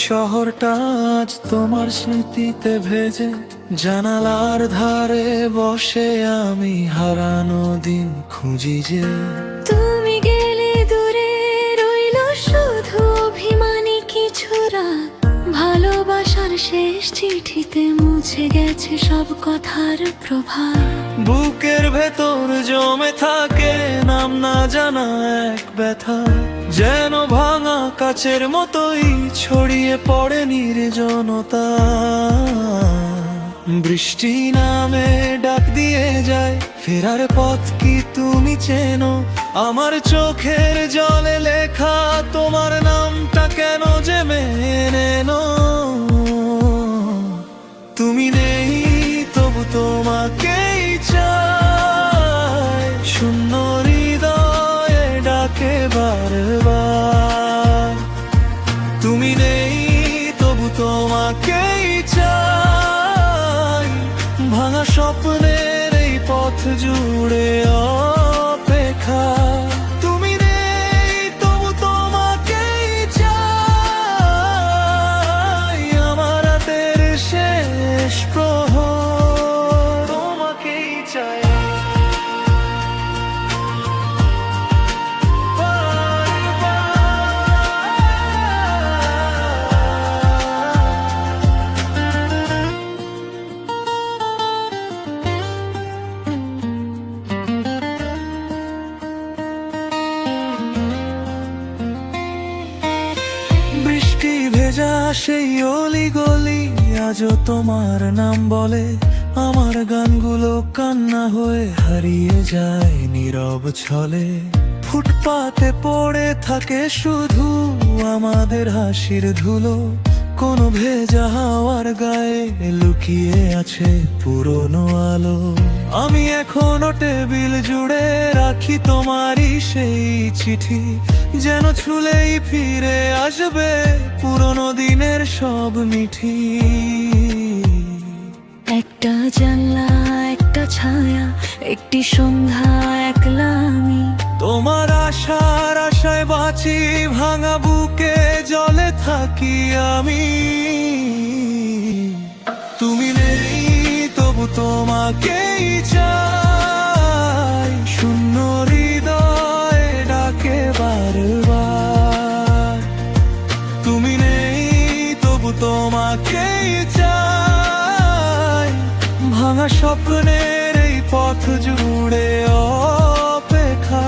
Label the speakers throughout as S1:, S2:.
S1: শহরটা আজ তোমার স্মৃতিতে ভেজে, জানালার ধারে বসে আমি হারানো দিন খুঁজি যে।
S2: তুমি গেলে দূরে রইল শুধু অভিমানী কিছু রাত, ভালোবাসার শেষ চিঠিতে মুছে গেছে সব কথার প্রভাব।
S1: বুকের ভেতর জমে থাকে নাম না জানা এক ব্যথা, যেন ভাঙা কাচের মতোই ছড়িয়ে পড়ে নির্জনতা। বৃষ্টি নামে ডাক দিয়ে যায়, ফেরার পথ কি তুমি চেনো? আমার চোখের জলে লেখা তোমার নামটা কেন যে মেনে নো? তুমি নেই তবু তোমাকেই চাই, শূন্য হৃদয়ে ডাকে বারবার। তুমি নেই তবু তোমাকেই চাই, ভাঙা স্বপ্নের এই পথ জুড়ে অপেক্ষা। তুমি নেই তবু তোমাকেই চাই, আমার রাতের শেষ প্রহর তোমাকেই চাই। বৃষ্টি ভেজা সেই অলি গলি আজও তোমার নাম বলে, আমার গানগুলো কান্না হয়ে হারিয়ে যায় নীরব ছলে। ফুটপাতে পড়ে থাকে শুধু আমাদের হাসির ধুলো, কোনো ভেজা হাওয়ার গায়ে লুকিয়ে আছে পুরনো আলো। আমি এখনো টেবিল জুড়ে রাখি তোমারই সেই চিঠি, যেন ছুলেই ফিরে আসবে পুরনো দিনের সব মিঠি।
S2: একটা জানলা, একটা ছায়া, একটি সন্ধ্যা একলা আমি,
S1: তোমার আশার আশায় বাঁচি, ভাঙা বুকে জলে থাকি আমি। তুমি নেই তবু তোমাকেই চাই, শূন্য হৃদয়ে ডাকে বারবার। তুমি নেই তবু তোমাকেই চাই, ভাঙা স্বপ্নের এই পথ জুড়ে অপেক্ষা।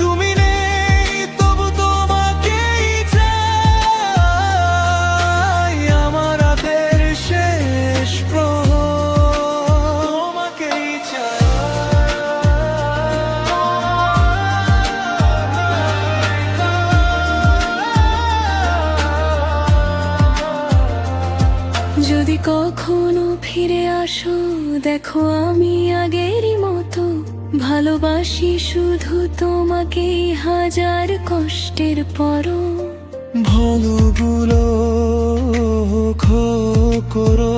S1: তুমি নেই তবু তোমাকেই চাই, আমার রাতের শেষ প্রহর তোমাকেই চাই।
S2: যদি কখনো ফিরে আসো দেখো আমি আগেরই মতো, ভালোবাসি শুধু তোমাকেই হাজার কষ্টের পরও।
S1: ভালোগুলো খো করো